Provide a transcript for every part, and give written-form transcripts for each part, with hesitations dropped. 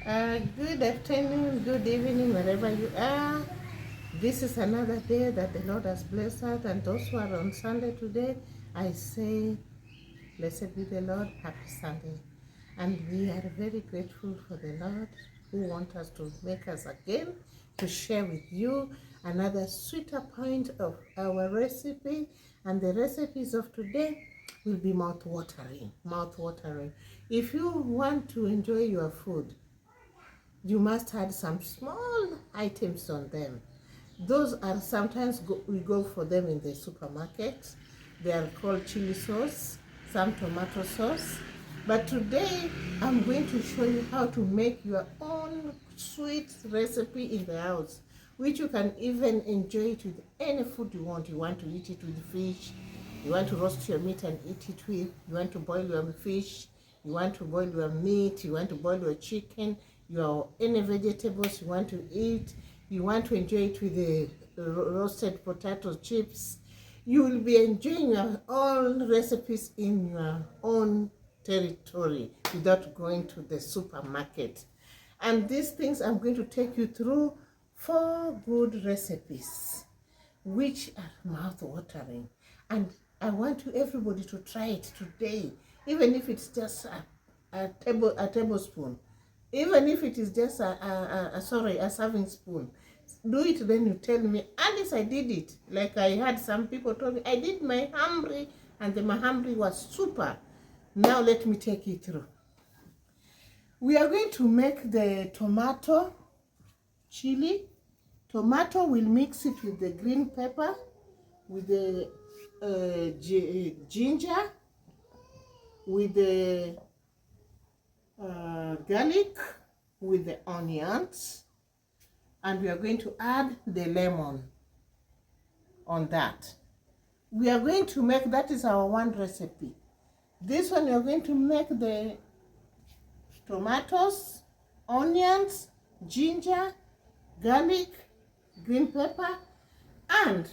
Good afternoon, good evening, wherever you are. This is another day that the Lord has blessed us, and those who are on Sunday today, I say, blessed be the Lord, happy Sunday. And we are very grateful for the Lord who wants us to make us again, to share with you another sweeter point of our recipe. And the recipes of today will be mouth-watering, mouth-watering. If you want to enjoy your food, you must add some small items on them. Those are sometimes we go for them in the supermarket. They are called chili sauce, some tomato sauce. But today I'm going to show you how to make your own sweet recipe in the house, which you can even enjoy it with any food you want. You want to eat it with fish, you want to roast your meat and eat it with, you want to boil your fish, you want to boil your meat, you want to boil your chicken, your any vegetables you want to eat, you want to enjoy it with the roasted potato chips. You will be enjoying your own recipes in your own territory without going to the supermarket. And these things I'm going to take you through 4 good recipes which are mouth-watering, and I want everybody to try it today, even if it's just a tablespoon, even if it is just a serving spoon. Do it, then you tell me, Alice, I did it. Like I had some people told me, I did my hamri, and the mahamri was super. Now let me take you through. We are going to make the tomato chili. Tomato, will mix it with the green pepper, with the ginger, with the garlic, with the onions, and we are going to add the lemon on that. We are going to make, that is our one recipe. This one we are going to make the tomatoes, onions, ginger, garlic, green pepper, and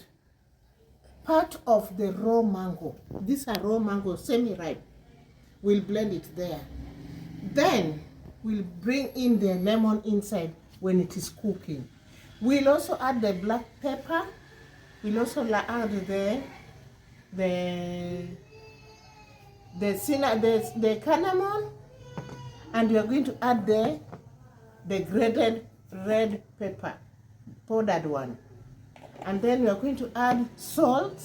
part of the raw mango. These are raw mango, semi-ripe. We'll blend it there. Then we'll bring in the lemon inside when it is cooking. We'll also add the black pepper. We'll also add the cinnamon, and we are going to add the grated red pepper, powdered one. And then we are going to add salt,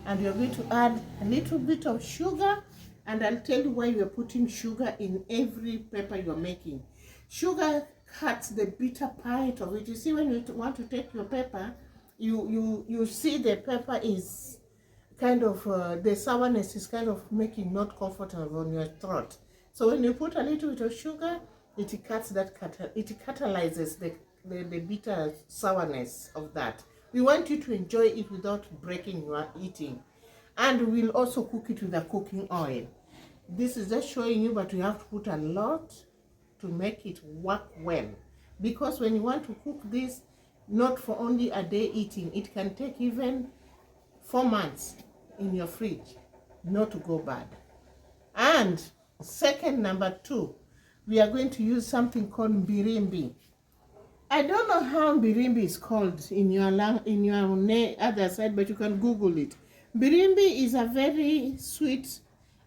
and we are going to add a little bit of sugar, and I'll tell you why we are putting sugar in every pepper you're making. Sugar cuts the bitter part of it. You see, when you want to take your pepper, you see the pepper is kind of, the sourness is kind of making not comfortable on your throat. So when you put a little bit of sugar, it cuts that, it catalyzes the bitter sourness of that. We want you to enjoy it without breaking your eating. And we'll also cook it with a cooking oil. This is just showing you, but you have to put a lot to make it work well. Because when you want to cook this, not for only a day eating, it can take even 4 months in your fridge, not to go bad. And second, number 2, we are going to use something called Birimi. I don't know how Birimi is called in your other side, but you can Google it. Birimi is a very sweet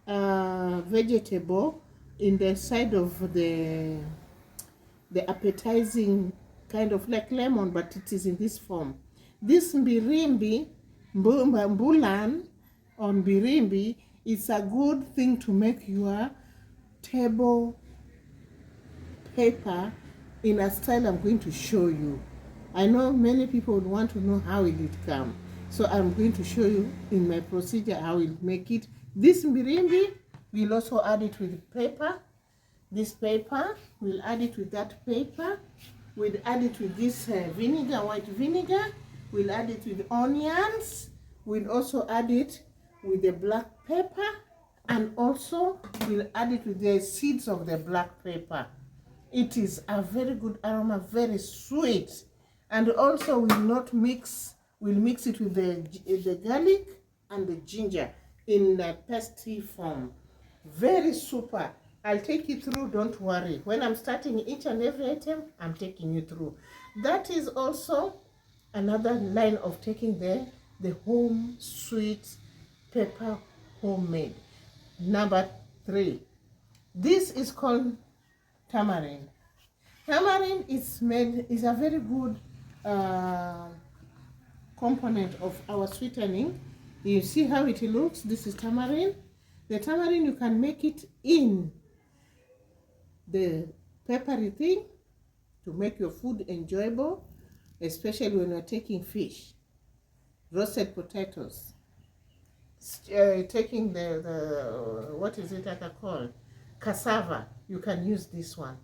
vegetable in the side of the appetizing, kind of like lemon, but it is in this form. This Birimi, mbulan on Birimi, is a good thing to make your table paper in a style I'm going to show you. I know many people would want to know how will it come. So I'm going to show you in my procedure how we'll make it. This Birimi, we'll also add it with paper. This paper, we'll add it with that paper. We'll add it with this vinegar, white vinegar. We'll add it with onions. We'll also add it with the black pepper. And also, we'll add it with the seeds of the black pepper. It is a very good aroma, very sweet. And also we'll mix it with the garlic and the ginger in a pasty form. Very super. I'll take you through, don't worry. When I'm starting each and every item, I'm taking you through. That is also another line of taking the home sweet pepper homemade. Number 3. This is called Tamarine. Tamarine is a very good component of our sweetening. You see how it looks? This is tamarind. The tamarind, you can make it in the peppery thing to make your food enjoyable, especially when you're taking fish, roasted potatoes, taking the what is it that I call cassava. You can use this one,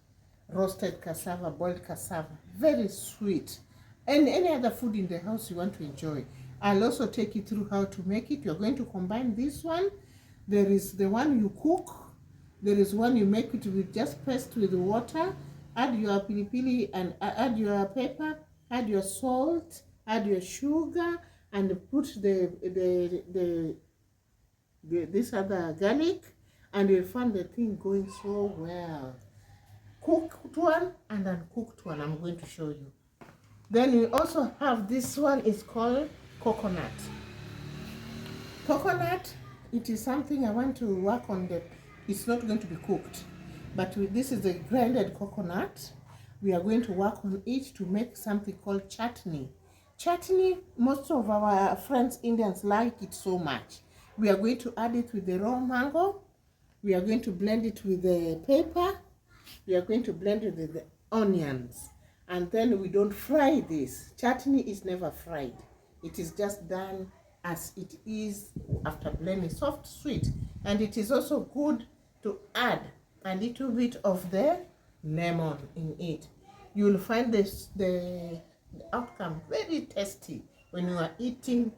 roasted cassava, boiled cassava, very sweet. And any other food in the house you want to enjoy. I'll also take you through how to make it. You're going to combine this one. There is the one you cook. There is one you make it with just paste with water. Add your pili and add your pepper, add your salt, add your sugar, and put this other garlic, and you'll find the thing going so well. Cooked one and uncooked one. I'm going to show you. Then we also have this one, is called coconut. Coconut, it is something I want to work on. It's not going to be cooked, but this is a grinded coconut. We are going to work on it to make something called chutney. Chutney, most of our friends Indians like it so much. We are going to add it with the raw mango. We are going to blend it with the pepper. We are going to blend it with the onions. And then we don't fry this. Chutney is never fried. It is just done as it is after blending, soft, sweet. And it is also good to add a little bit of the lemon in it. You will find the outcome very tasty when you are eating.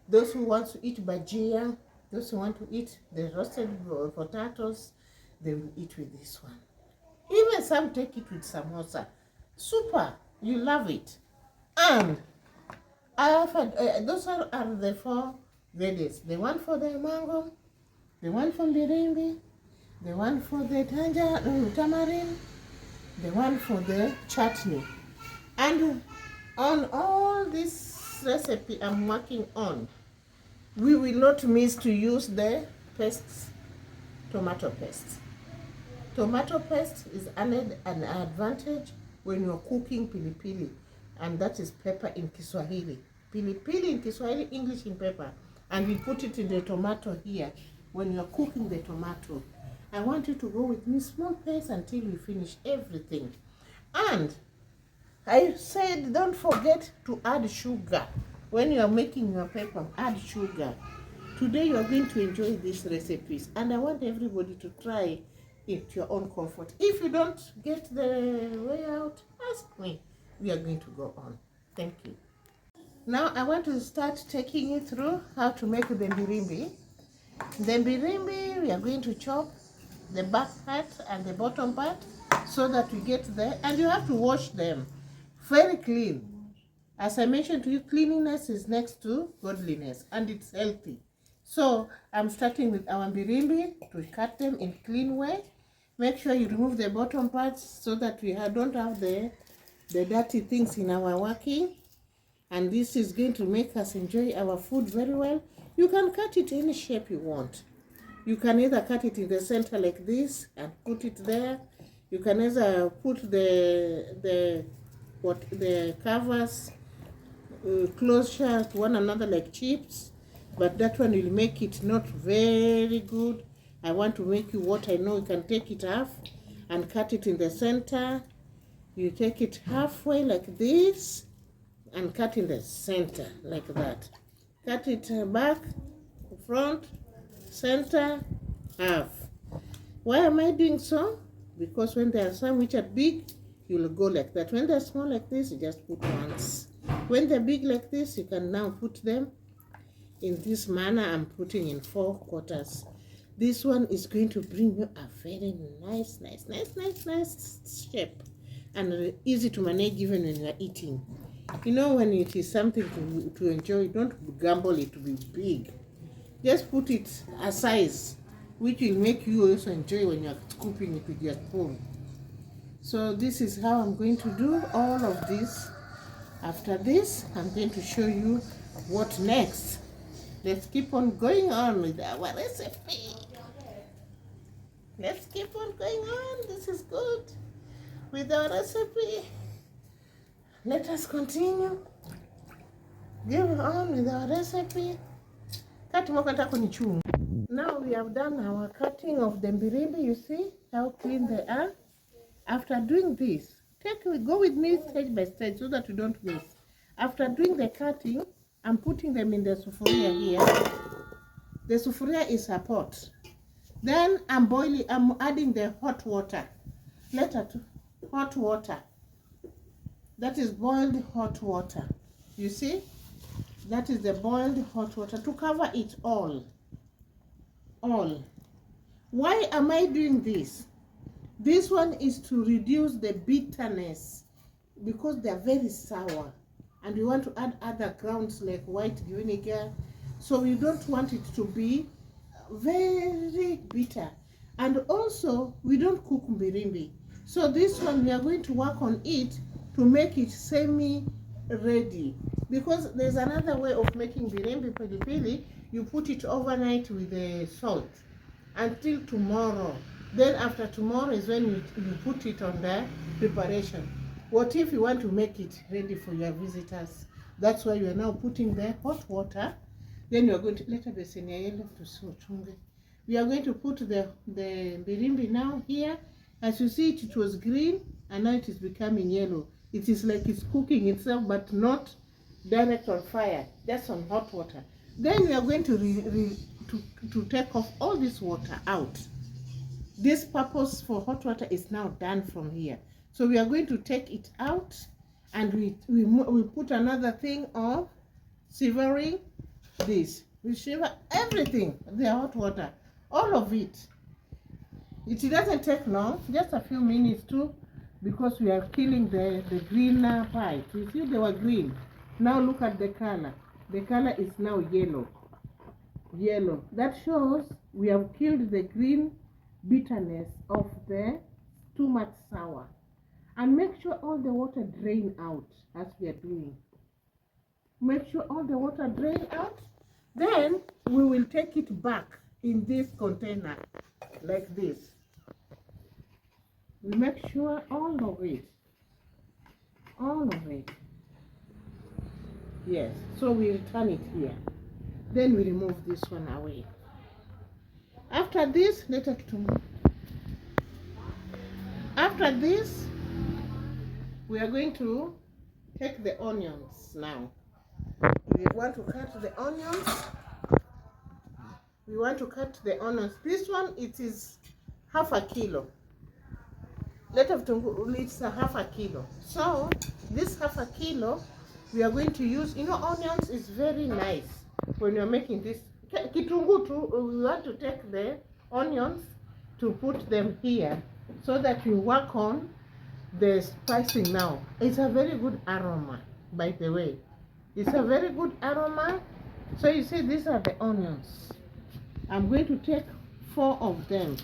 Those who want to eat bajia, those who want to eat the roasted potatoes, they will eat with this one. Even some take it with samosa. Super, you love it. And I have those are the 4 grades. The one for the mango, the one from Birimi, the one for the tamarind, the one for the chutney. And on all this recipe I'm working on, we will not miss to use the paste, tomato paste. Tomato paste is an advantage when you're cooking pilipili, and that is pepper in Kiswahili. Pilipili in Kiswahili, English in pepper. And we put it in the tomato here when you're cooking the tomato. I want you to go with me small pace until we finish everything. And I said don't forget to add sugar. When you are making your pepper, add sugar. Today you are going to enjoy these recipes, and I want everybody to try it to your own comfort. If you don't get the way out, ask me. We are going to go on. Thank you. Now I want to start taking you through how to make the birimi. The birimi, we are going to chop the back part and the bottom part so that we get there, and you have to wash them very clean. As I mentioned to you, cleanliness is next to godliness, and it's healthy. So I'm starting with our birimi to cut them in clean way. Make sure you remove the bottom parts so that we don't have the dirty things in our working. And this is going to make us enjoy our food very well. You can cut it any shape you want. You can either cut it in the center like this and put it there. You can either put the covers closer to one another like chips, but that one will make it not very good. I want to make you what I know. You can take it half and cut it in the center. You take it halfway like this and cut in the center like that. Cut it back, front, center, half. Why am I doing so? Because when there are some which are big, you'll go like that. When they're small like this, you just put once. When they're big like this, you can now put them in this manner. I'm putting in 4 quarters. This one is going to bring you a very nice shape, and easy to manage even when you are eating. You know, when it is something to enjoy, don't gamble it to be big. Just put it a size which will make you also enjoy when you're scooping it with your spoon. So this is how I'm going to do all of this. After this, I'm going to show you what next. Let's keep on going on with our recipe. Let's keep on going on. This is good. With our recipe, let us continue. Give on with our recipe. Now we have done our cutting of the birimi. You see how clean they are. After doing this, go with me stage by stage so that you don't miss. After doing the cutting, I'm putting them in the sufuria here. The sufuria is a pot. Then I'm adding the hot water. Hot water. That is boiled hot water. You see? That is the boiled hot water to cover it all. Why am I doing this? This one is to reduce the bitterness because they are very sour. And we want to add other grounds like white vinegar. So we don't want it to be very bitter. And also, we don't cook birimi. So this one, we are going to work on it to make it semi-ready. Because there's another way of making birimi pilipili. You put it overnight with the salt until tomorrow. Then after tomorrow is when you put it on the preparation. What if you want to make it ready for your visitors? That's why you are now putting the hot water. Then you are going to we are going to put the birimi now here. As you see, it was green and now it is becoming yellow. It is like it's cooking itself, but not direct on fire, just on hot water. Then we are going to take off all this water out. This purpose for hot water is now done from here. So we are going to take it out, and we put another thing of severing this. We shiver everything, the hot water, all of it. It doesn't take long, just a few minutes too, because we are killing the green part. You see, they were green. Now look at the color. The color is now yellow. That shows we have killed the green bitterness of the too much sour. And make sure all the water drain out as we are doing. Make sure all the water drain out. Then we will take it back in this container like this. We make sure all of it. Yes, so we return it here. Then we remove this one away. After this, after this, we are going to take the onions now. We want to cut the onions. This one, it is half a kilo. It's a half a kilo. So this half a kilo, we are going to use, onions is very nice when you're making this. Kitungu too, we want to take the onions to put them here so that you work on the spicing now. It's a very good aroma, by the way. It's a very good aroma. So you see, these are the onions. I'm going to take 4 of them.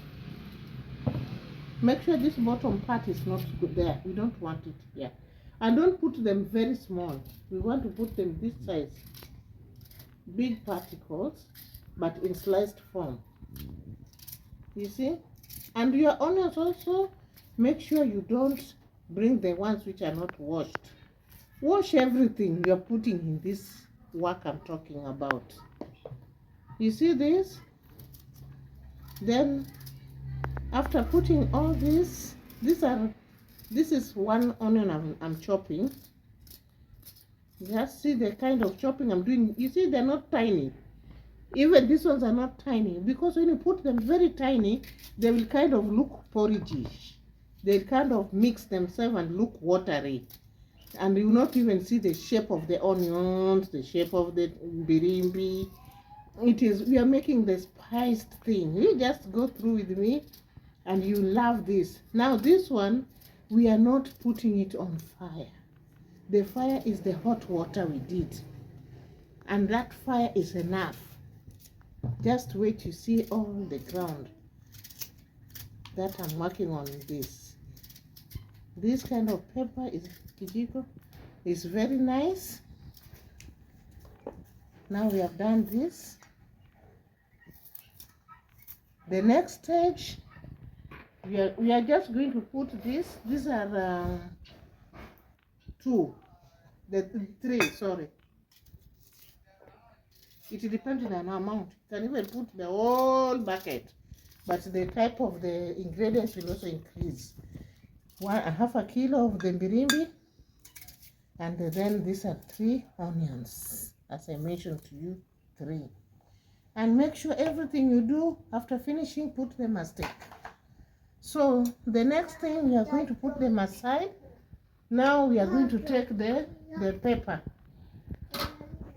Make sure this bottom part is not good there. We don't want it here. And don't put them very small. We want to put them this size. Big particles, but in sliced form. You see? And your onions also, make sure you don't bring the ones which are not washed. Wash everything you're putting in this work I'm talking about. You see this? Then after putting all this, this is one onion I'm chopping. Just see the kind of chopping I'm doing. You see, they're not tiny. Even these ones are not tiny, because when you put them very tiny, they will kind of look porridge-ish. They kind of mix themselves and look watery. And you will not even see the shape of the onions, the shape of the birimi. We are making the spiced thing. You just go through with me and you love this. Now this one, we are not putting it on fire. The fire is the hot water we did. And that fire is enough. Just wait to see all the ground that I'm working on this. This kind of pepper is kijiko. It's very nice. Now we have done this. The next stage, we are just going to put this. These are three, sorry. It depends on the amount. You can even put the whole bucket, but the type of the ingredients will also increase. Half a kilo of the birimi, and then these are 3 onions, as I mentioned to you, 3. And make sure everything you do after finishing, put them aside. So the next thing, we are going to put them aside. Now we are going to take the pepper.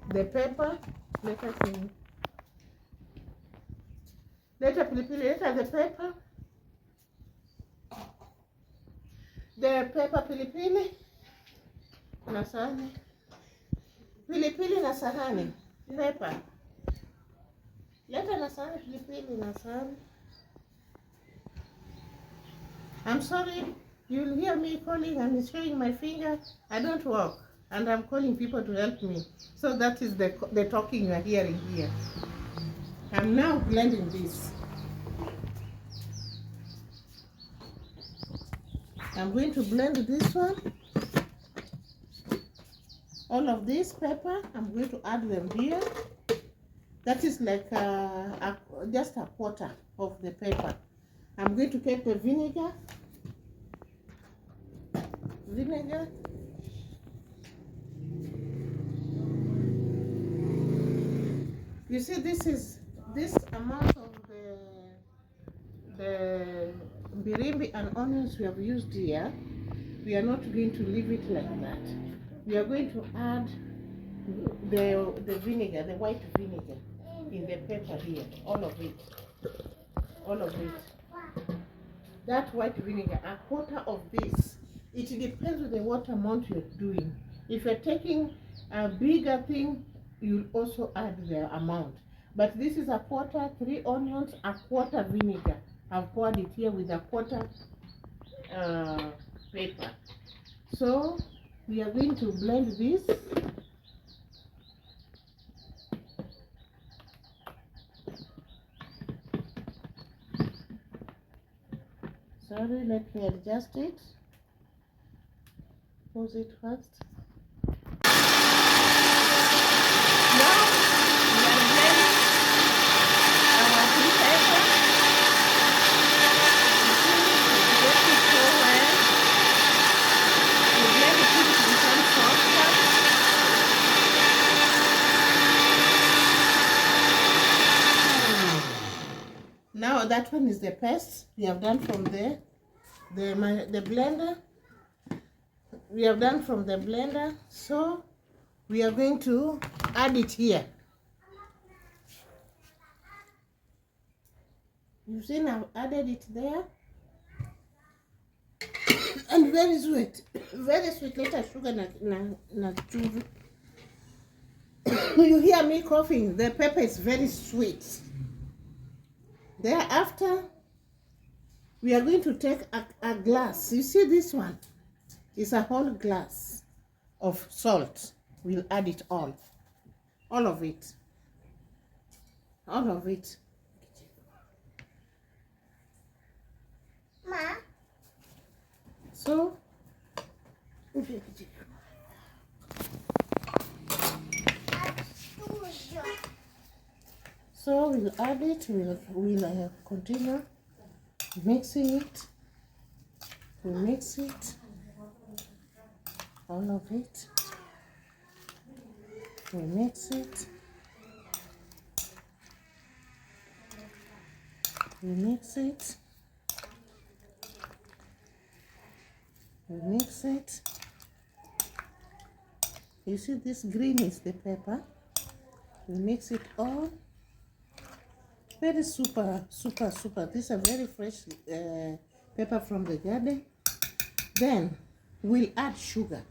The pepper, let the pepper. The pepper pilipili na sahani. Pilipili na sahani. Pepper. Leta na sahani pilipili na sahani. I'm sorry, you'll hear me calling and showing my finger. I don't work, and I'm calling people to help me. So that is the talking you are hearing here. I'm now blending this. I'm going to blend this one. All of this pepper, I'm going to add them here. That is like just a quarter of the pepper. I'm going to take the vinegar. You see, this amount of the birimi and onions we have used here. We are not going to leave it like that. We are going to add the vinegar, the white vinegar, in the pepper here. All of it. That white vinegar, a quarter of this. It depends on the what amount you're doing. If you're taking a bigger thing, you'll also add the amount. But this is a quarter, 3 onions, a quarter vinegar. I've poured it here with a quarter pepper. So we are going to blend this. Sorry, let me adjust it. Pause it first. Now we are blending our tea pepper. Get it so well. We blend it till it becomes softer. Now that one is the paste we have done from the blender. We have done from the blender, so we are going to add it here. You see, I've added it there. And very sweet. Very sweet. Later sugar na chumvi. You hear me coughing. The pepper is very sweet. Thereafter, we are going to take a glass. You see this one? It's a whole glass of salt. We'll add it all of it. So we'll add it. We'll continue mixing it. We'll mix it. All of it. We mix it. We mix it. We mix it. You see, this green is the pepper. We mix it all. Very super. These are very fresh pepper from the garden. Then we'll add sugar.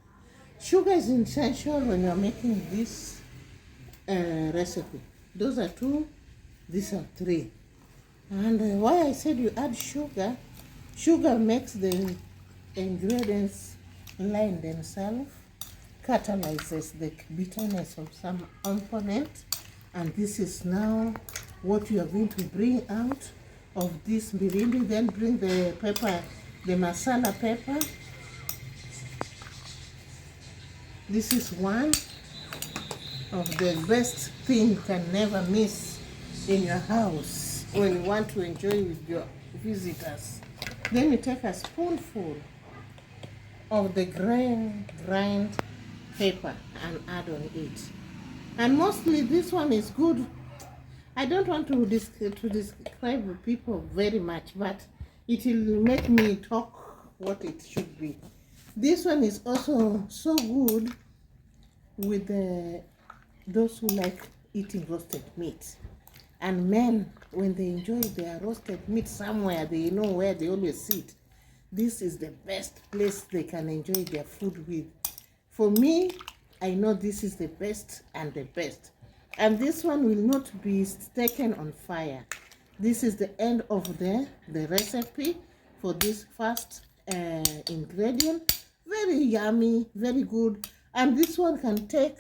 Sugar is essential when you're making this recipe. Those are 2 These are 3. And why I said you add sugar, sugar makes the ingredients line themselves, catalyzes the bitterness of some component, and this is now what you are going to bring out of this birimi. Then bring the pepper, the masala pepper. This is one of the best thing you can never miss in your house when you want to enjoy with your visitors. Then you take a spoonful of the grind pepper and add on it. And mostly this one is good. I don't want to describe people very much, but it will make me talk what it should be. This one is also so good with those who like eating roasted meat. And men, when they enjoy their roasted meat somewhere, they know where they always sit. This is the best place they can enjoy their food with. For me, I know this is the best and the best. And this one will not be taken on fire. This is the end of the recipe for this first ingredient. Very yummy, very good. And this one can take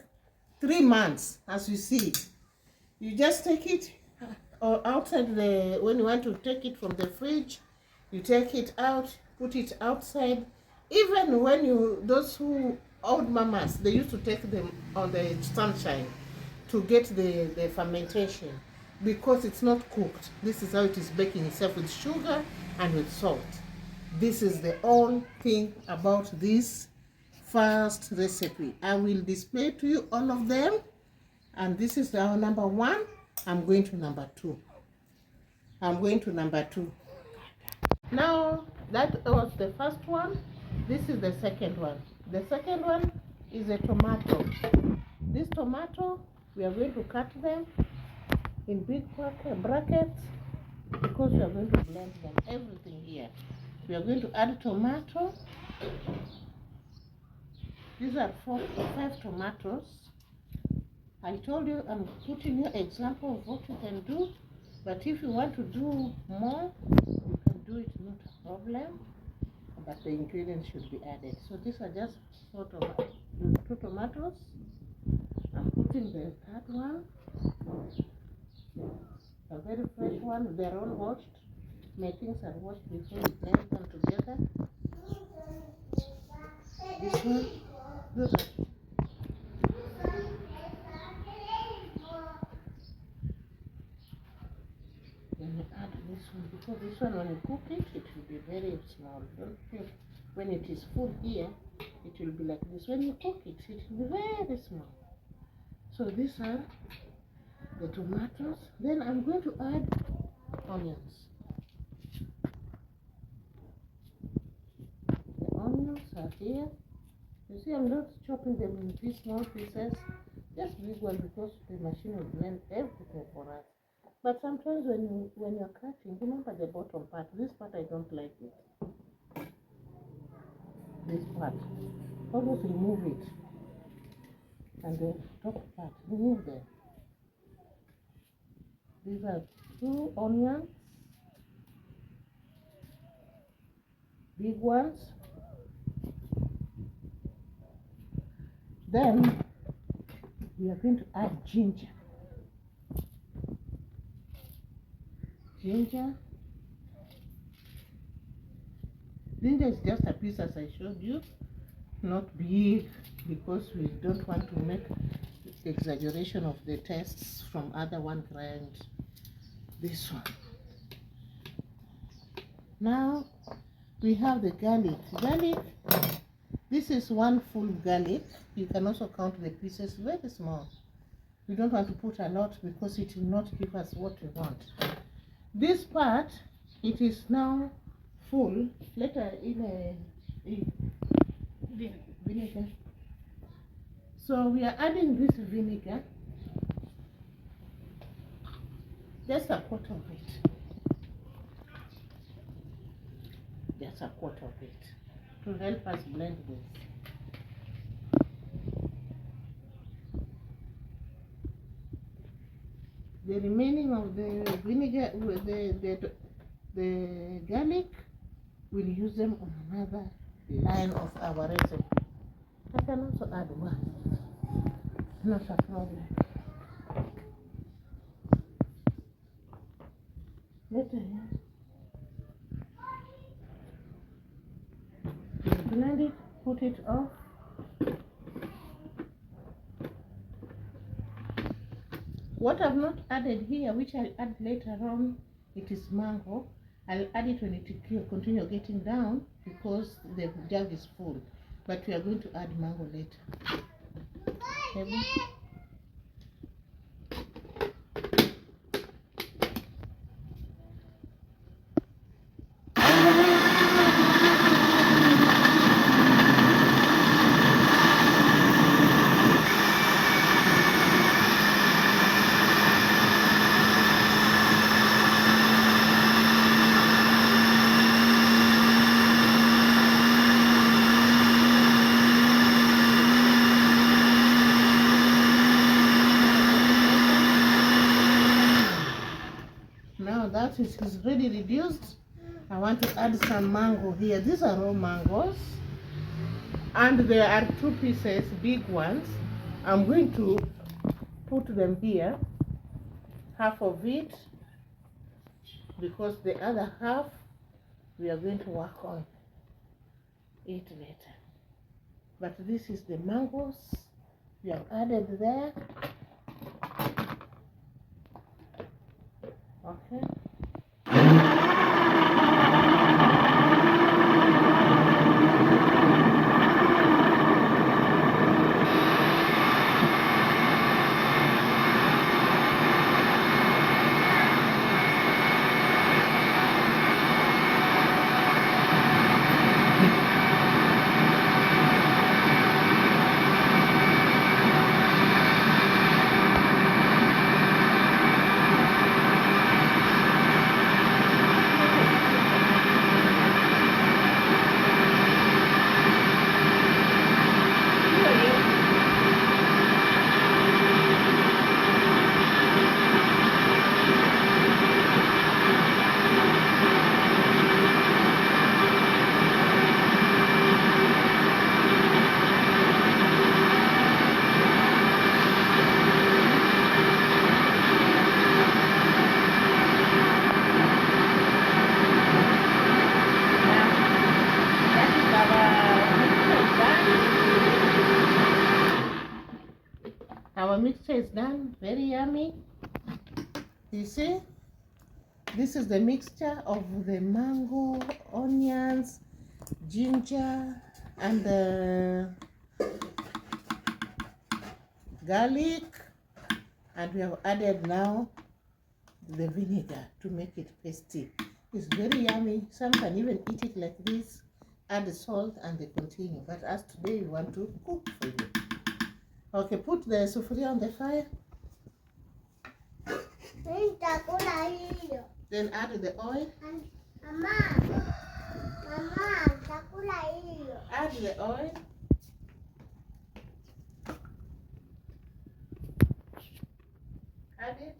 3 months, as you see it. You just take it outside when you want to take it from the fridge, you take it out, put it outside. Even when those who old mamas, they used to take them on the sunshine to get the fermentation, because it's not cooked. This is how it is baking itself, with sugar and with salt. This is the whole thing about this first recipe. I will display to you all of them, and this is our number 1. I'm going to number 2. Now, that was the first one. This is the second one. The second one is a tomato. This tomato, we are going to cut them in big brackets, because we are going to blend them, everything here. We are going to add tomato. These are 4 or 5 tomatoes. I told you I'm putting you an example of what you can do, but if you want to do more, you can do it, not a problem, but the ingredients should be added. So these are just 2 tomatoes. I'm putting the third one, a very fresh one. They're all washed. My things are washed before we blend them together. This one, those are. Then you add this one, because this one, when you cook it, it will be very small. Don't feel when it is full here, it will be like this. When you cook it, it will be very small. So these are the tomatoes. Then I'm going to add onions. The onions are here. You see, I'm not chopping them in these small pieces, just big one, because the machine will blend everything for us. But sometimes when you're cutting, remember the bottom part. This part I don't like it. This part, always remove it, and the top part, remove them. These are 2 onions, big ones. Then we are going to add ginger. Ginger is just a piece, as I showed you, not big, because we don't want to make exaggeration of the tastes from other one grind. This one. Now we have the garlic. This is 1 full garlic. You can also count the pieces very small. We don't want to put a lot, because it will not give us what we want. This part, it is now full. Later in vinegar. So we are adding this vinegar, just a quarter of it. Just a quarter of it, to help us blend this. the remaining of the vinegar, the garlic, we'll use them on another line of our recipe. I can also add one, not a problem. Later, blend it, put it off. What I've not added here, which I'll add later on, it is mango. I'll add it when it continue getting down because the jug is full. But we are going to add mango later. Maybe. Now that it is already reduced, I want to add some mango here. These are raw mangoes, and there are 2 pieces, big ones. I'm going to put them here, half of it, because the other half we are going to work on it later. But this is the mangoes we have added there. Okay. Our mixture is done, very yummy. You see, this is the mixture of the mango, onions, ginger, and the garlic, and we have added now the vinegar to make it pasty. It's very yummy. Some can even eat it like this, add the salt, and they continue. But as today we want to cook for you. Okay, put the sufuria on the fire. Then add the oil. Add the oil. Add it.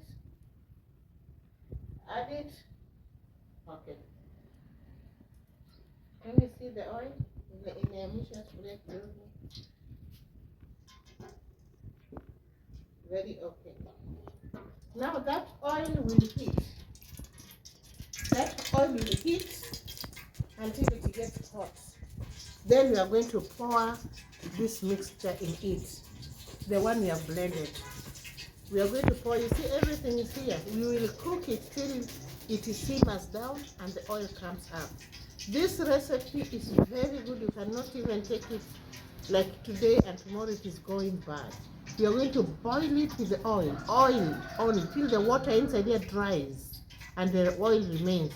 Add it. Okay. Let me see the oil in the emissions break. Very okay. Now that oil will heat. That oil will heat until it gets hot. Then we are going to pour this mixture in it, the one we have blended. We are going to pour, you see everything is here. We will cook it till it simmers down and the oil comes up. This recipe is very good. You cannot even take it like today and tomorrow it is going bad. We are going to boil it with the oil only till the water inside here dries and the oil remains.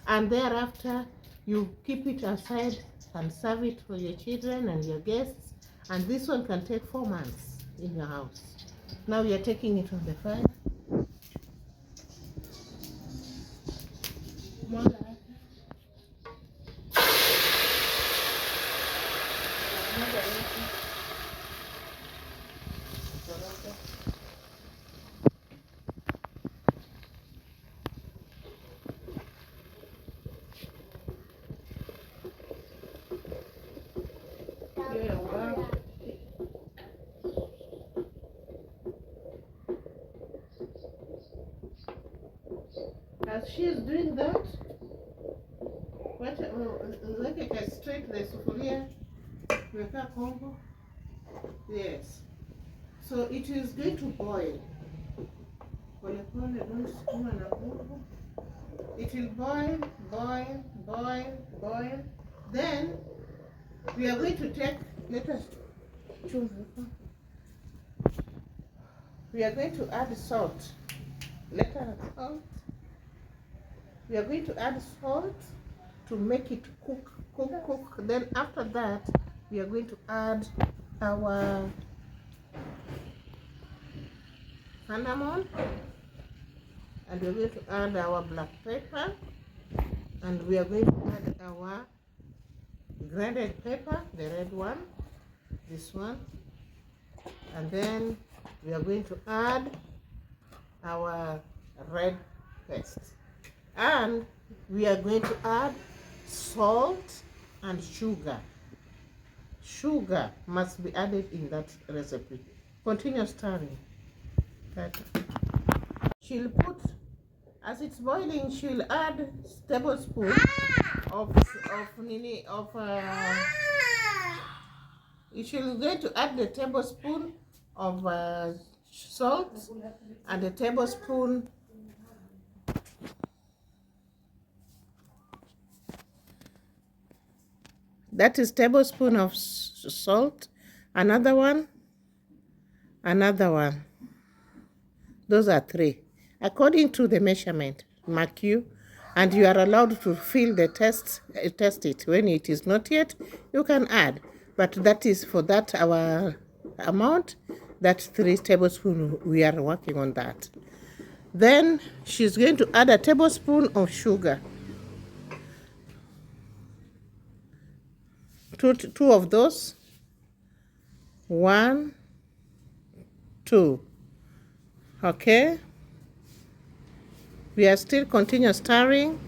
And thereafter, you keep it aside and serve it for your children and your guests. And this one can take 4 months in your house. Now we are taking it on the fire. she's doing that, weka straight the sufuria, weka kombo. Yes. So it is going to boil. Pole pole, don't sukuma na nguvu. It will boil, boil, boil, boil. Then we are going to take, we are going to add salt. Salt. We are going to add salt to make it cook. Then after that, we are going to add our cinnamon, and we are going to add our black pepper, and we are going to add our grounded pepper, the red one, this one, and then we are going to add our red paste, and we are going to add salt and sugar. Sugar must be added in that recipe. Continue stirring. She'll put, as it's boiling, she'll add tablespoon she'll going to add the tablespoon of salt and a tablespoon that is tablespoon of salt, another one. Those are 3 according to the measurement mark you, and you are allowed to feel the test it. When it is not yet, you can add, but that is for that our amount. That's 3 tablespoons. We are working on that. Then she's going to add a tablespoon of sugar. Two of those. 1, 2. Okay. We are still continue stirring.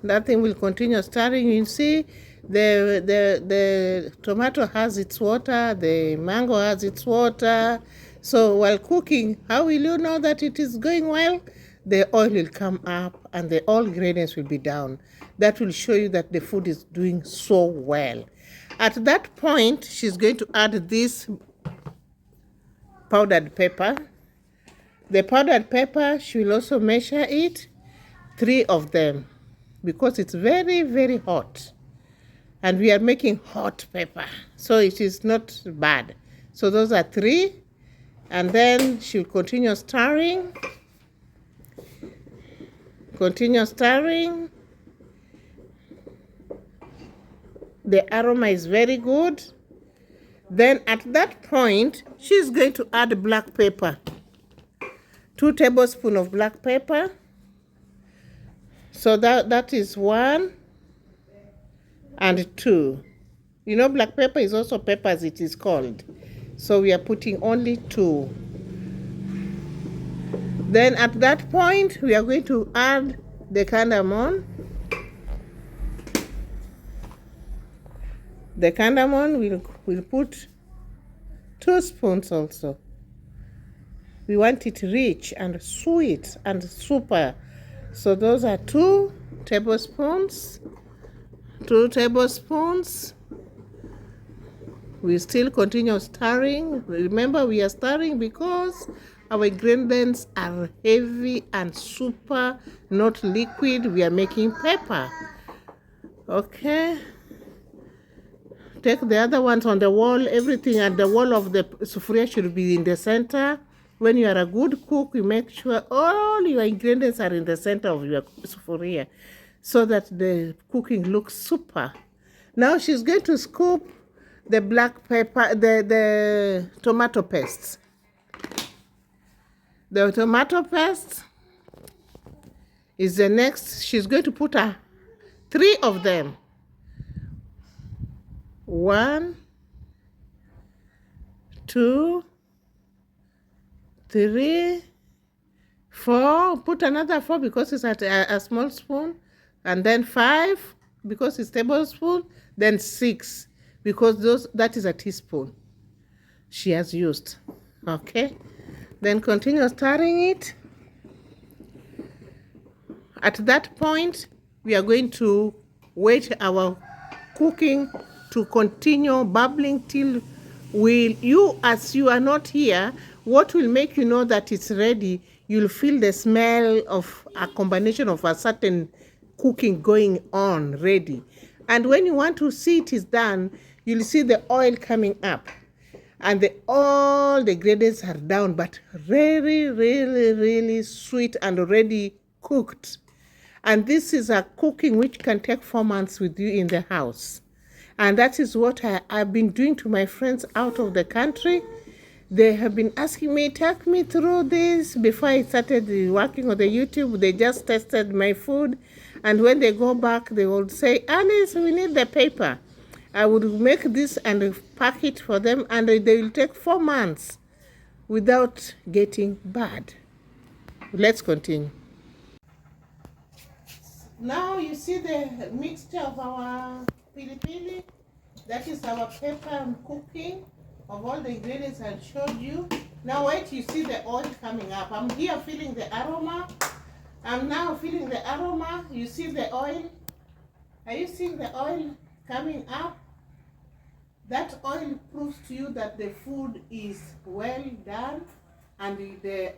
That thing will continue stirring. You see, the tomato has its water, the mango has its water. So while cooking, how will you know that it is going well? The oil will come up and the oil ingredients will be down. That will show you that the food is doing so well. At that point, she's going to add this powdered pepper. The powdered pepper, she will also measure it, 3 of them, because it's very, very hot. And we are making hot pepper, so it is not bad. So those are 3. And then she'll continue stirring. Continue stirring. The aroma is very good. Then at that point, she's going to add black pepper. 2 tablespoons of black pepper. So that is 1 and 2. You know, black pepper is also pepper as it is called. So we are putting only 2. Then at that point, we are going to add the cardamom. The cardamom, we'll put 2 spoons also. We want it rich and sweet and super. So those are 2 tablespoons. 2 tablespoons. We still continue stirring. Remember, we are stirring because our ingredients are heavy and super, not liquid. We are making pepper. Okay. Take the other ones on the wall. Everything at the wall of the sufuria should be in the center. When you are a good cook, you make sure all your ingredients are in the center of your sufuria so that the cooking looks super. Now she's going to scoop the black pepper, the tomato paste. The tomato paste is the next. She's going to put 3 of them. 1, 2, 3, 4. Put another 4 because it's at a small spoon, and then 5 because it's tablespoon. Then 6 because that is a teaspoon she has used. Okay. Then continue stirring it. At that point, we are going to wait our cooking to continue bubbling till as you are not here, what will make you know that it's ready, you'll feel the smell of a combination of a certain cooking going on ready. And when you want to see it is done, you'll see the oil coming up. And all the ingredients are down, but really, really, really sweet and already cooked. And this is a cooking which can take 4 months with you in the house. And that is what I've been doing to my friends out of the country. They have been asking me, take me through this. Before I started working on the YouTube, they just tested my food. And when they go back, they will say, Alice, we need the paper. I would make this and pack it for them, and they will take 4 months without getting bad. Let's continue. Now you see the mixture of our pili. That is our pepper and cooking of all the ingredients I showed you. Now wait, you see the oil coming up. I'm here feeling the aroma. I'm now feeling the aroma. You see the oil? Are you seeing the oil coming up? That oil proves to you that the food is well done, and the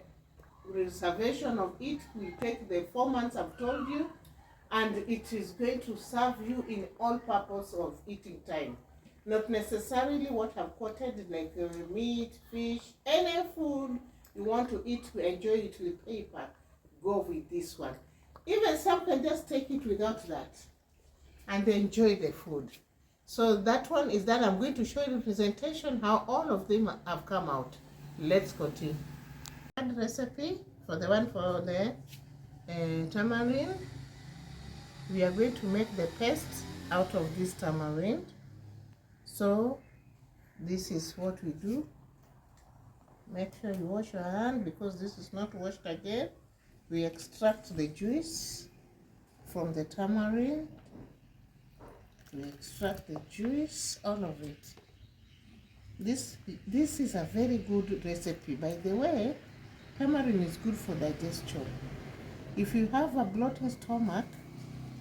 reservation of it will take the 4 months I've told you, and it is going to serve you in all purpose of eating time. Not necessarily what I've quoted, like meat, fish, any food you want to eat to enjoy it with paper, go with this one. Even some can just take it without that and enjoy the food. So that one is that. I'm going to show you the presentation, how all of them have come out. Let's continue. Recipe for the one for the tamarind. We are going to make the paste out of this tamarind. So this is what we do. Make sure you wash your hand because this is not washed again. We extract the juice from the tamarind. We extract the juice, all of it. This is a very good recipe. By the way, tamarind is good for digestion. If you have a bloated stomach,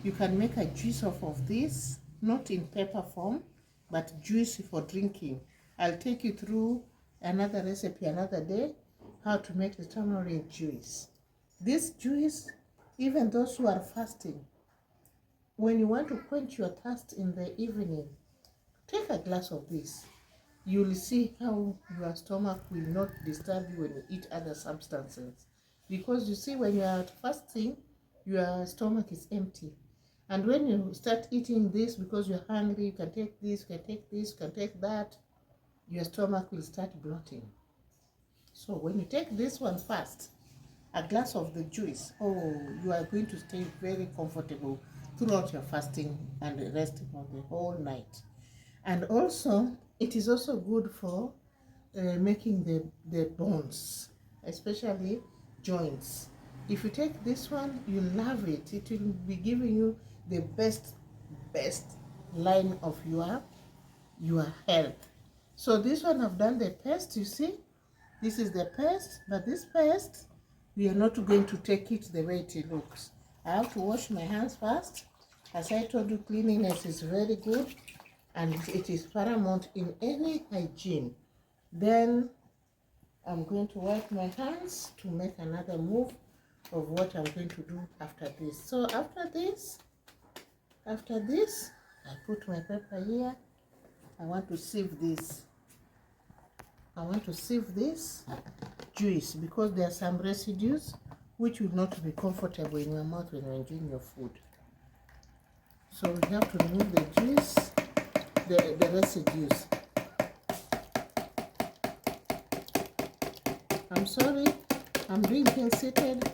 you can make a juice of this, not in paper form, but juice for drinking. I'll take you through another recipe another day, how to make the tamarind juice. This juice, even those who are fasting, when you want to quench your thirst in the evening, take a glass of this. You'll see how your stomach will not disturb you when you eat other substances. Because you see, when you are fasting, your stomach is empty. And when you start eating this because you're hungry, you can take this, you can take this, you can take that, your stomach will start bloating. So when you take this one first, a glass of the juice, you are going to stay very comfortable throughout your fasting and the rest of the whole night. And also, it is also good for making the bones, especially joints. If you take this one, you love it. It will be giving you the best line of your health. So this one I've done the paste, you see? This is the paste, but this paste, we are not going to take it the way it looks. I have to wash my hands first. As I told you, cleanliness is very good and it is paramount in any hygiene. Then I'm going to wipe my hands to make another move of what I'm going to do after this. So after this, I put my pepper here. I want to sieve this. I want to sieve this juice because there are some residues which will not be comfortable in your mouth when you're enjoying your food. So we have to remove the juice, the residues. I'm sorry, I'm being seated.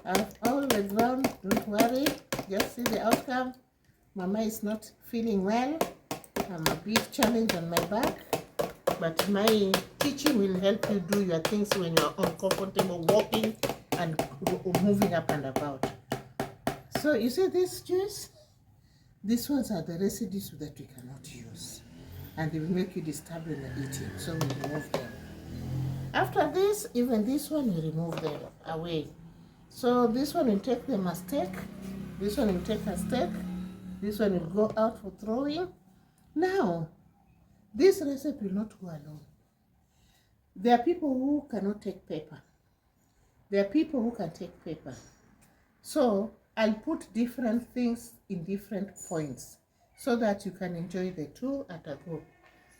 I've always done, don't worry, just see the outcome. Mama is not feeling well. I'm a bit challenged on my back, but my teaching will help you do your things when you're uncomfortable walking and moving up and about. So you see this juice? These ones are the residues that we cannot use, and they will make you disturbed when you're eating, so we remove them. After this, even this one, you remove them away. So this one will take them as steak. This one will take a steak. This one will go out for throwing. Now, this recipe will not go alone. There are people who cannot take pepper. There are people who can take pepper. So I'll put different things in different points so that you can enjoy the two at a go.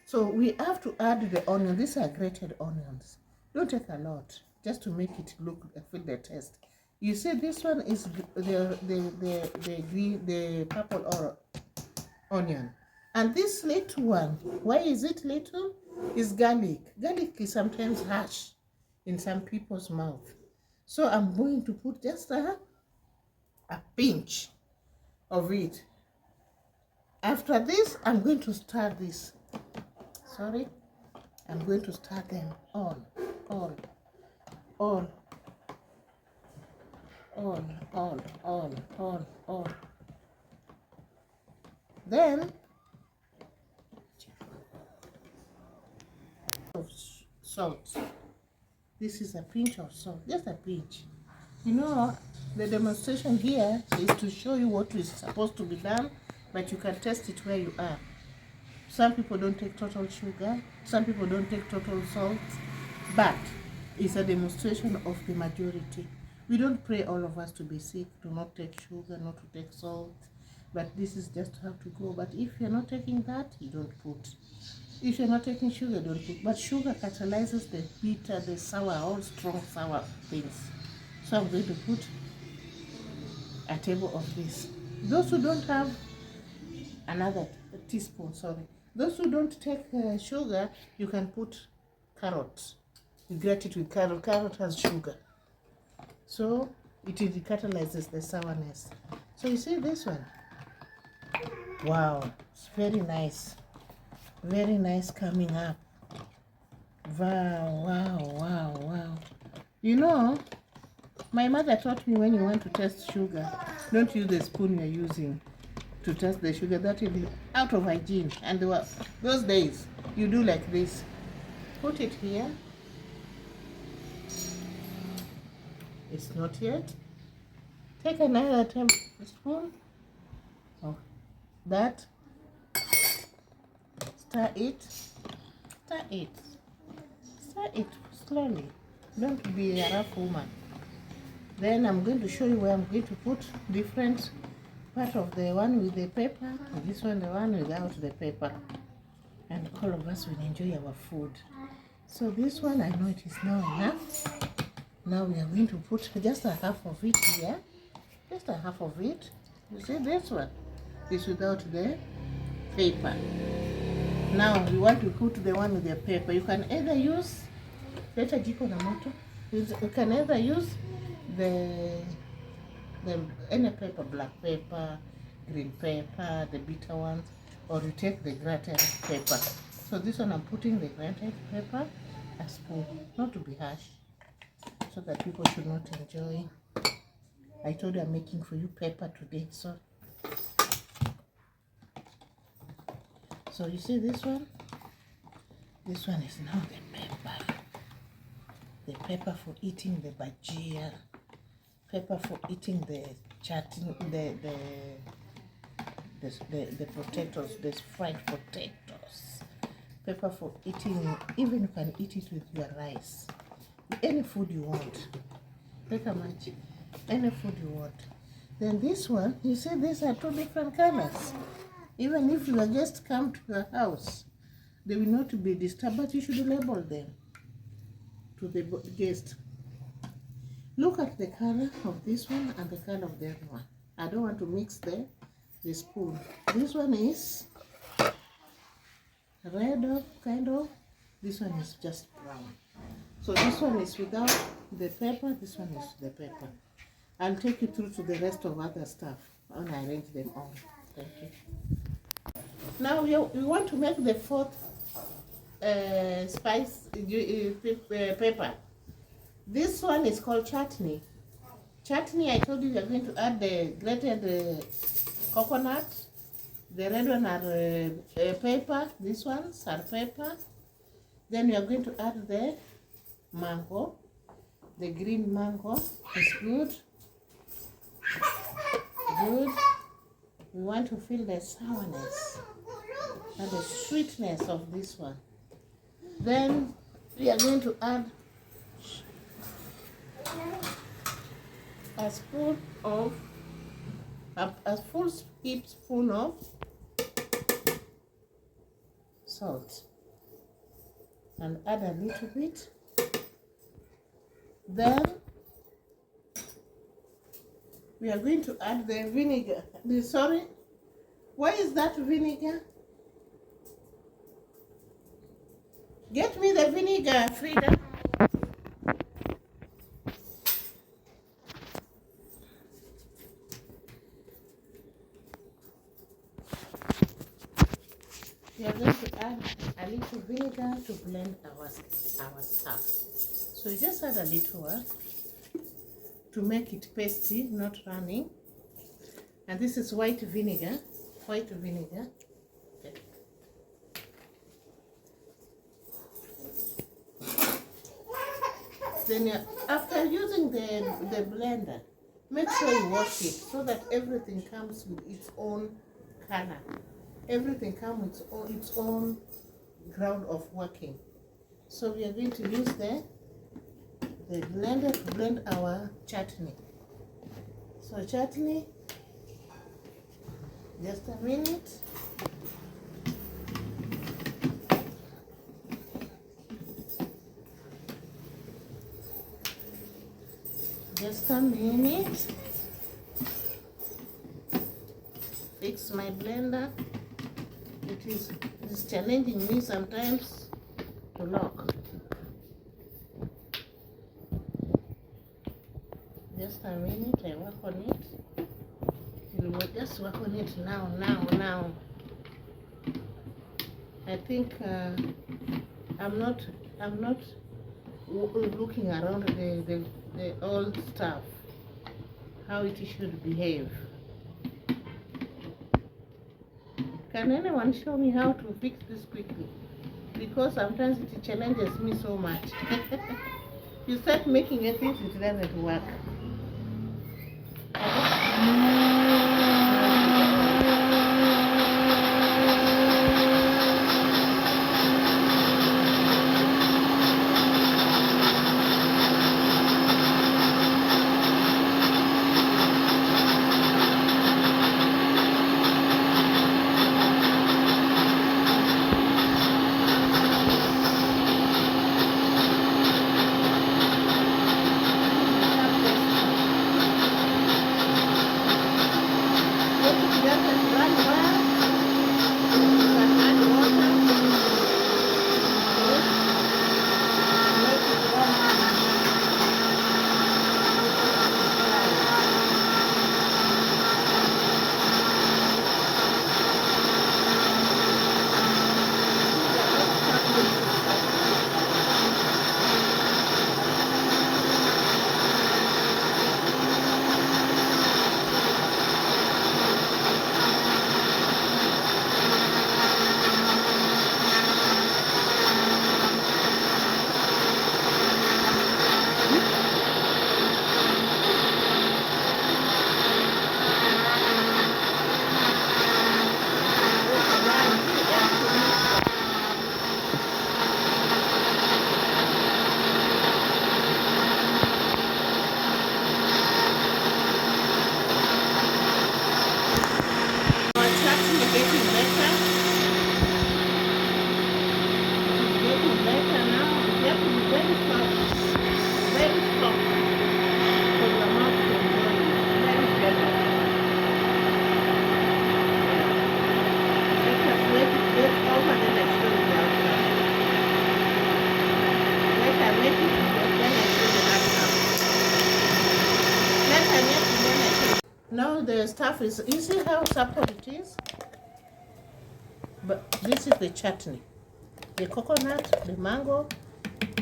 So we have to add the onion. These are grated onions. Don't take a lot, just to make it look, feel the taste. You see, this one is the purple or onion. And this little one, why is it little? Is garlic. Garlic is sometimes harsh in some people's mouth. So I'm going to put just a pinch of it. After this, I'm going to stir this. Sorry. I'm going to stir them all. Then of salt. This is a pinch of salt, just a pinch. You know, the demonstration here is to show you what is supposed to be done, but you can test it where you are. Some people don't take total sugar, some people don't take total salt, but it's a demonstration of the majority. We don't pray all of us to be sick, to not take sugar, not to take salt, but this is just how to go. But if you're not taking that, you don't put. If you're not taking sugar, don't put. But sugar catalyzes the bitter, the sour, all strong sour things. So I'm going to put a table of this. Those who don't have another teaspoon, sorry. Those who don't take sugar, you can put carrots. You grate it with carrot. Carrot has sugar. So it catalyzes the sourness. So you see this one? Wow, it's very nice. Very nice coming up. Wow. You know, my mother taught me when you want to test sugar, don't use the spoon you're using to test the sugar. That is out of hygiene. And those days, you do like this. Put it here. It's not yet. Take another tablespoon of that. Stir it slowly. Don't be a rough woman. Then I'm going to show you where I'm going to put different part of the one with the pepper, and this one the one without the pepper, and all of us will enjoy our food. So this one, I know it is now enough. Now we are going to put just a half of it here, just a half of it. You see, this one is without the pepper. Now we want to put the one with the pepper. You can either use leta jiko na moto. You can either use the any pepper, black pepper, green pepper, the bitter ones, or you take the grated pepper. So this one I'm putting the grated pepper, a spoon, not to be harsh, so that people should not enjoy. I told you I'm making for you pepper today, so you see this one? This one is now the pepper. The pepper for eating the bhajia. Pepper for eating the chutney, the potatoes, the fried potatoes. Pepper for eating, even you can eat it with your rice. Any food you want. Pepper much. Any food you want. Then this one, you see these are two different colors. Even if your guests come to your house, they will not be disturbed, but you should label them to the guest. Look at the color of this one and the color of the other one. I don't want to mix the spoon. This one is red, kind of. This one is just brown. So this one is without the pepper. This one is the pepper. I'll take you through to the rest of other stuff when I arrange them all. Thank you. Now we want to make the fourth spice pepper. This one is called chutney. Chutney, I told you we are going to add the grated coconut. The red one are pepper. These ones are pepper. Then we are going to add the mango. The green mango is good. Good. We want to feel the sourness and the sweetness of this one. Then we are going to add a full teaspoon of salt and add a little bit. Then we are going to add the vinegar. Sorry, why is that vinegar? Get me the vinegar, Frida. We are going to add a little vinegar to blend our stuff. So you just add a little one to make it pasty, not running. And this is white vinegar. White vinegar. Okay. Then after using the blender, make sure you wash it so that everything comes with its own color. Everything comes with its own ground of working. So we are going to use the blender to blend our chutney. So chutney, just a minute. Just a minute. Fix my blender. It's challenging me sometimes to lock. Just a minute, I work on it. We will just work on it now. I think I'm not looking around the old stuff, how it should behave. Can anyone show me how to fix this quickly? Because sometimes it challenges me so much. You start making a thing, it doesn't work. Now the stuff is, you see how supple it is? But this is the chutney. The coconut, the mango,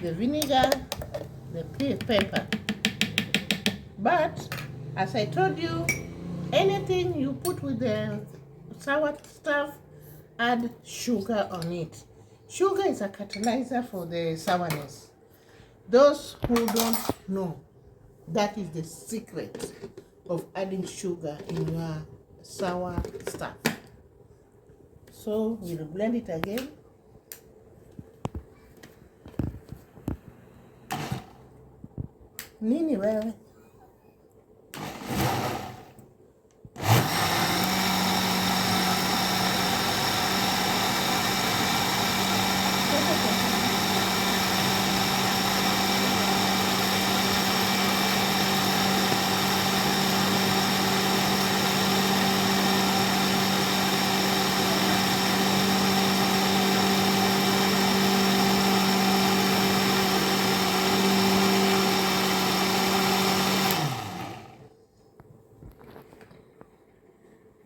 the vinegar, the pepper. But, as I told you, anything you put with the sour stuff, add sugar on it. Sugar is a catalyzer for the sourness. Those who don't know, that is the secret of adding sugar in your sour stuff. So we'll blend it again. Nini wewe?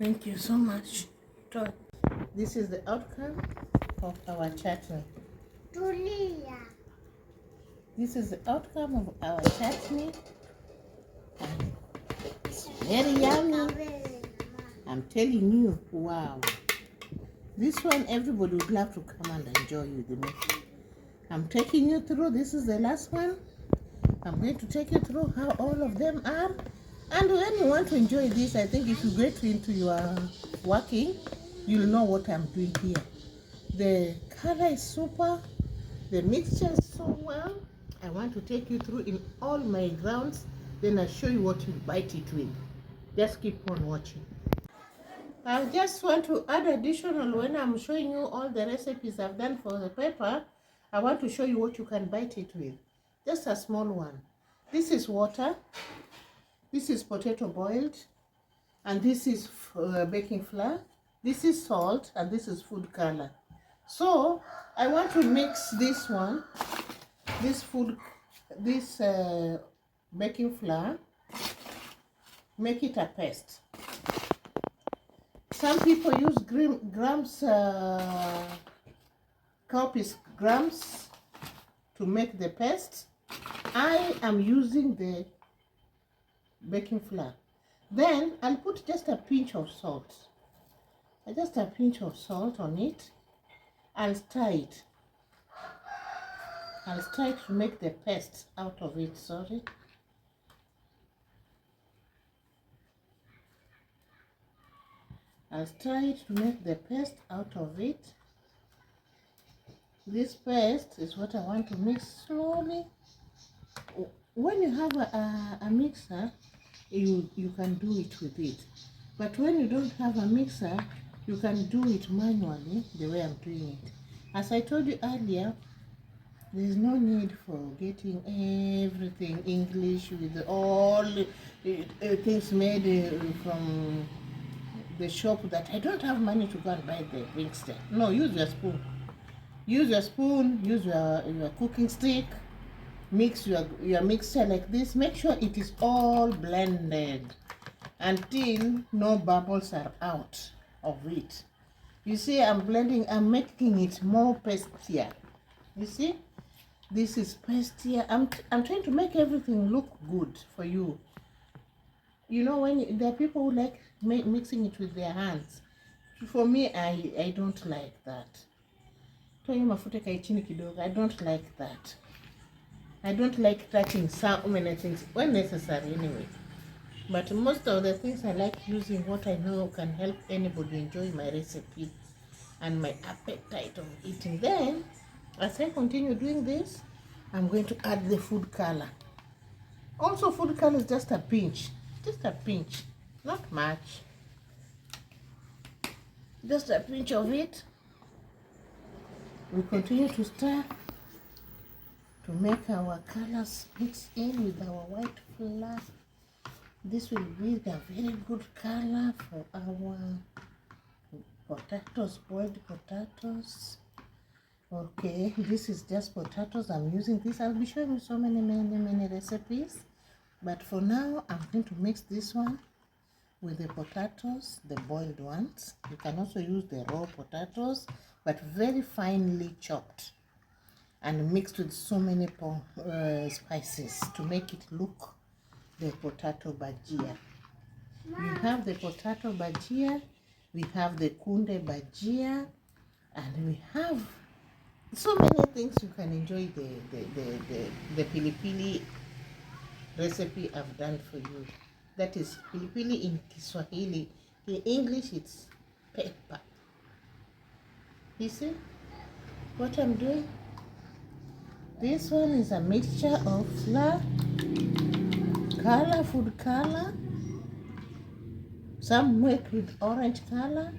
Thank you so much. This is the outcome of our chutney. This is the outcome of our chutney. It's very yummy. I'm telling you, wow. This one, everybody would love to come and enjoy with me. I'm taking you through. This is the last one. I'm going to take you through how all of them are. And when you want to enjoy this, I think if you get into your working, you'll know what I'm doing here. The color is super. The mixture is so well. I want to take you through in all my grounds. Then I'll show you what you bite it with. Just keep on watching. I just want to add additional, when I'm showing you all the recipes I've done for the pepper, I want to show you what you can bite it with. Just a small one. This is water. This is potato boiled, and this is baking flour. This is salt, and this is food color. So I want to mix this one, this baking flour, make it a paste. Some people use grams, cowpeas grams to make the paste. I am using the baking flour. Then I'll put just a pinch of salt. Just a pinch of salt on it. I'll stir it. I'll try to make the paste out of it, sorry. I'll try to make the paste out of it. This paste is what I want to mix slowly. When you have a mixer, you can do it with it. But when you don't have a mixer, you can do it manually, the way I'm doing it. As I told you earlier, there's no need for getting everything English with all things made from the shop that I don't have money to go and buy the mixer. No, use your spoon. Use your spoon, use your cooking stick. Mix your mixture like this. Make sure it is all blended until no bubbles are out of it. You see, I'm blending, I'm making it more pastier. You see, this is pastier. I'm trying to make everything look good for you. You know, when there are people who like mixing it with their hands. For me, I don't like that. I don't like that. I don't like touching so many things when necessary anyway. But most of the things I like using what I know can help anybody enjoy my recipe and my appetite of eating. Then, as I continue doing this, I'm going to add the food color. Also, food color is just a pinch, not much. Just a pinch of it. We continue to stir to make our colors mix in with our white flour. This will be a very good color for our potatoes, boiled potatoes. Okay, this is just potatoes. I'm using this. I'll be showing you so many recipes. But for now, I'm going to mix this one with the potatoes, the boiled ones. You can also use the raw potatoes, but very finely chopped and mixed with so many spices to make it look the potato bhajia. We have the potato bhajia, we have the kunde bhajia, and we have So many things you can enjoy the pili recipe I've done for you. That is pilipili in Kiswahili. In English, it's pepper. You see what I'm doing? This one is a mixture of flour, color, food color. Some make with orange color.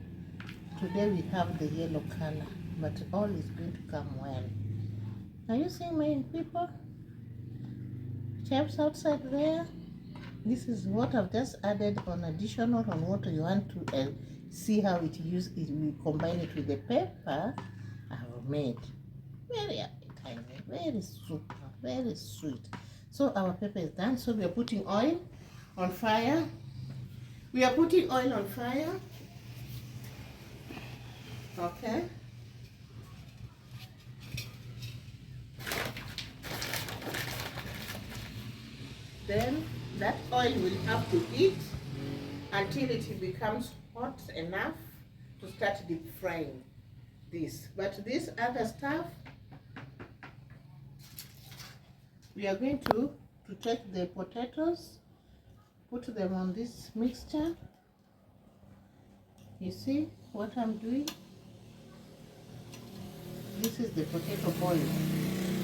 Today we have the yellow color, but all is going to come well. Are you seeing my people? Chefs outside there? This is what I've just added on additional on what you want to see how it we combine it with the pepper I've made. Very appetizing, very super, very sweet. So our pepper is done. So we are putting oil on fire. We are putting oil on fire. Okay. Then that oil will have to heat until it becomes hot enough to start deep frying this. But this other stuff, we are going to take the potatoes, put them on this mixture. You see what I'm doing? This is the potato boiled,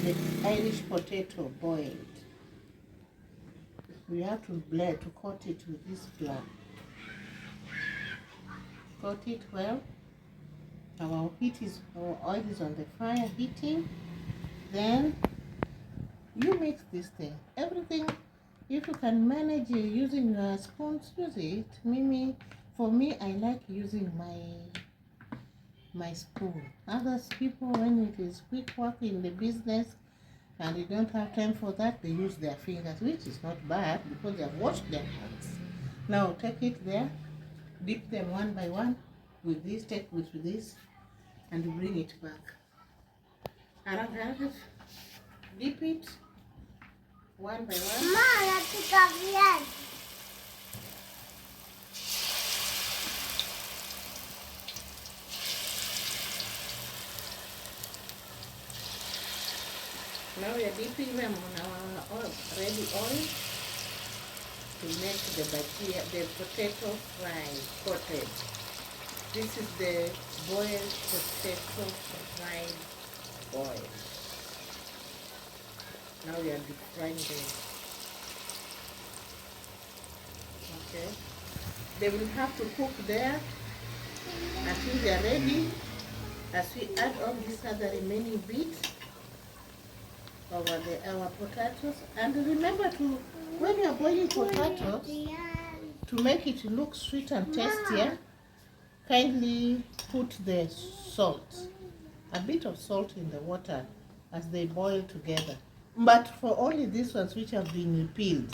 the Irish potato boiled. We have to blend to coat it with this flour. Coat it well. Our oil is on the fire heating. Then you mix this thing. Everything, if you can manage using spoons, use it. Mimi, for me, I like using my spoon. Others people, when it is quick work in the business and they don't have time for that, they use their fingers, which is not bad because they have washed their hands. Now take it there, dip them one by one with this, take with this, and bring it back. And dip it one by one. Now we are dipping them on our ready oil to make the bajia, the potato fry coated. This is the boiled potato fried oil. Now we are deep frying them. Okay. They will have to cook there until they are ready as we add all these other remaining bits over our potatoes. And remember to, when you are boiling potatoes, to make it look sweet and tastier, kindly put the salt, a bit of salt in the water as they boil together. But for only these ones which have been peeled.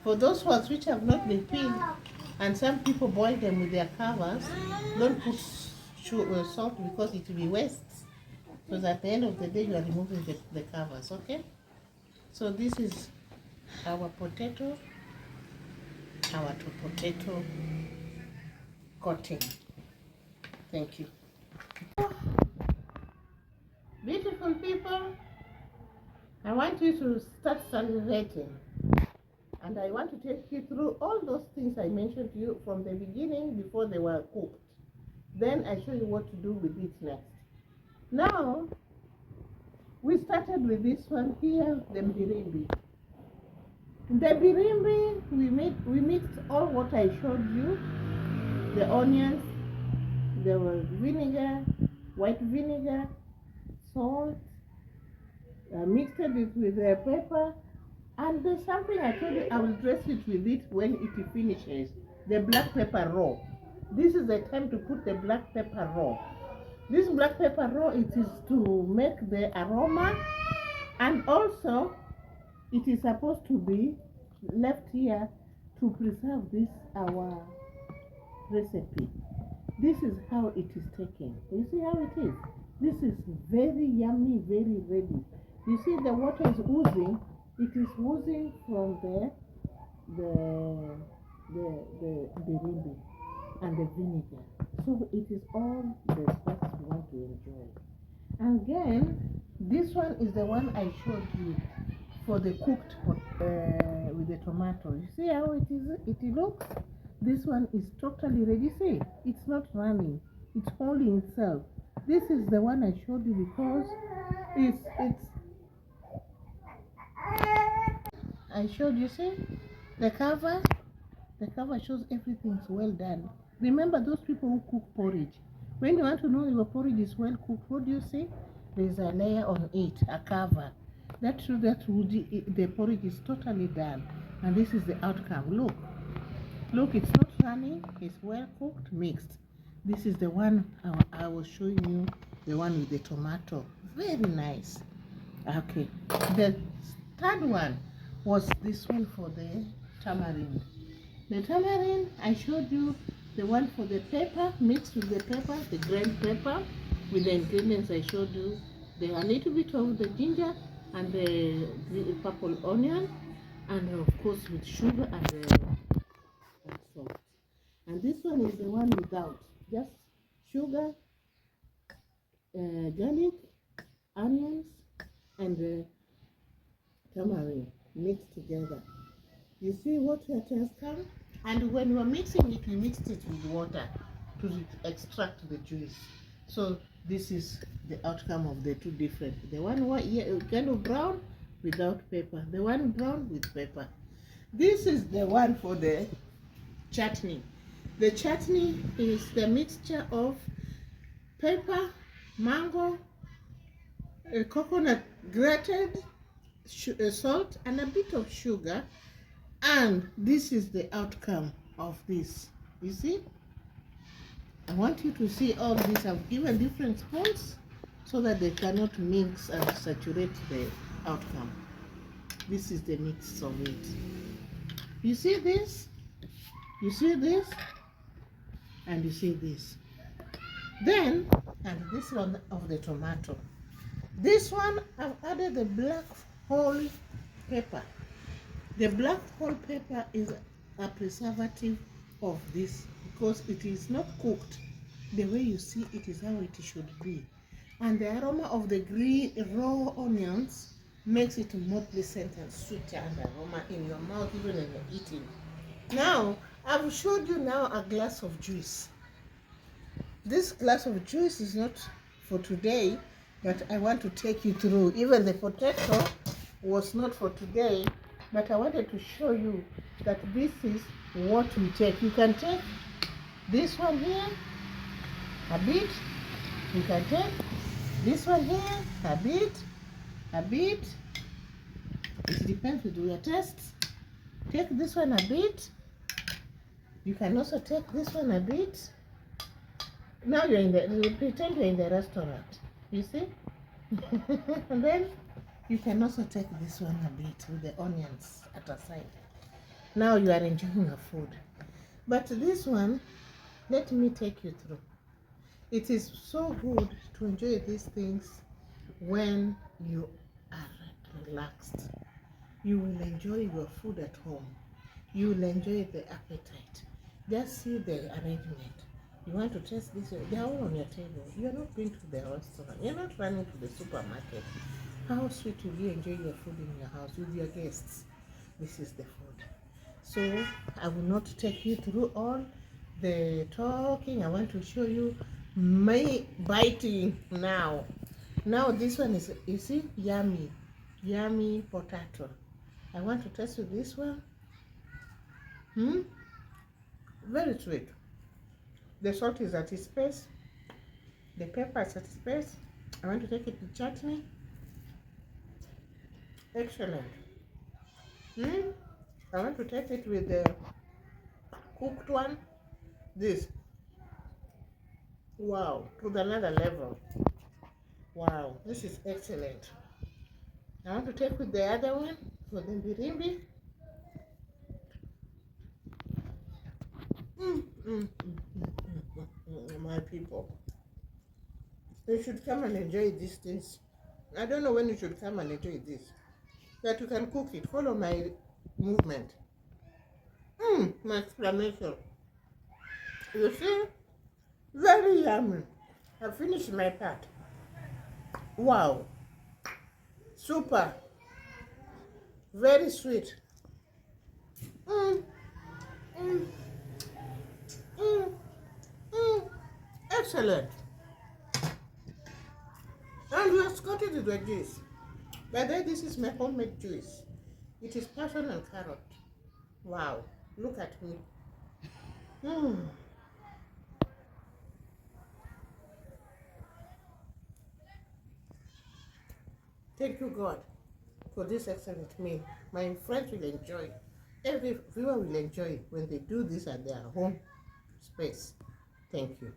For those ones which have not been peeled, and some people boil them with their covers, don't put salt because it will be waste. Because at the end of the day, you are removing the covers, okay? So this is our potato coating. Thank you. Beautiful people, I want you to start salivating. And I want to take you through all those things I mentioned to you from the beginning before they were cooked. Then I show you what to do with it next. Now, we started with this one here, the birimi. The birimi, we mixed all what I showed you. The onions, there was vinegar, white vinegar, salt, mixed it with pepper, and there's something I told you I will dress it with it when it finishes. The black pepper raw. This is the time to put the black pepper raw. This black pepper raw, it is to make the aroma, and also it is supposed to be left here to preserve this our recipe. This is how it is taken. You see how it is? This is very yummy, very ready. You see the water is oozing. It is oozing from the birimi and the vinegar. So it is all the stuff you want to enjoy. And again, this one is the one I showed you for the cooked with the tomato. You see how it looks? This one is totally ready. See, it's not running, it's holding itself. This is the one I showed you because it's I showed you. See the cover shows everything's well done. Remember those people who cook porridge, when you want to know your porridge is well cooked, what do you see? There's a layer on it, a cover. That shows that the porridge is totally done. And this is the outcome. Look, it's not runny, it's well cooked, mixed. This is the one I was showing you, the one with the tomato. Very nice. Okay, the third one was this one for the tamarind. The tamarind, I showed you the one for the pepper, mixed with the pepper, the ground pepper, with the ingredients I showed you. There a little bit of the ginger and the purple onion, and of course with sugar and salt. And this one is the one without, just sugar, garlic, onions, and tamarind mixed together. You see what it has come? And when we're mixing it, we mixed it with water to extract the juice. So this is the outcome of the two different. The one kind of brown without pepper. The one brown with pepper. This is the one for the chutney. The chutney is the mixture of pepper, mango, coconut grated, salt, and a bit of sugar. And this is the outcome of this. You see? I want you to see all this. I've given different spoons so that they cannot mix and saturate the outcome. This is the mix of it. You see this? You see this? And you see this. Then, and this one of the tomato. This one, I've added the black whole pepper. The black whole pepper is a preservative of this because it is not cooked the way you see it is how it should be. And the aroma of the green raw onions makes it more pleasant and sweeter and aroma in your mouth even when you're eating. Now, I've showed you now a glass of juice. This glass of juice is not for today, but I want to take you through. Even the potato was not for today, but I wanted to show you that this is what we take. You can take this one here, a bit. You can take this one here, a bit. It depends on your tastes. Take this one a bit. You can also take this one a bit. Now you pretend you're in the restaurant. You see? And then you can also take this one a bit with the onions at a side. Now you are enjoying your food. But this one, let me take you through. It is so good to enjoy these things when you are relaxed. You will enjoy your food at home. You will enjoy the appetite. Just see the arrangement. You want to taste this? They are all on your table. You are not going to the restaurant. You are not running to the supermarket. How sweet will you enjoy your food in your house with your guests? This is the food. So I will not take you through all the talking. I want to show you my biting now. Now this one is, you see, yummy potato. I want to test with this one. Very sweet. The salt is at its best. The pepper is at its best. I want to take it to chutney. Excellent. I want to take it with the cooked one. This. Wow, to another level. Wow, this is excellent. I want to take with the other one for the birimi. My people, you should come and enjoy these things. I don't know when you should come and enjoy this, that you can cook it. Follow my movement. My exclamation. You see, very yummy. I've finished my part. Wow, super, very sweet. Mm, mm, mm, mm. Excellent. And we have scotted it with juice. By the way, this is my homemade juice. It is passion and carrot. Wow, look at me. Mm. Thank you, God, for this excellent meal. My friends will enjoy. Every viewer will enjoy when they do this at their home space. Thank you.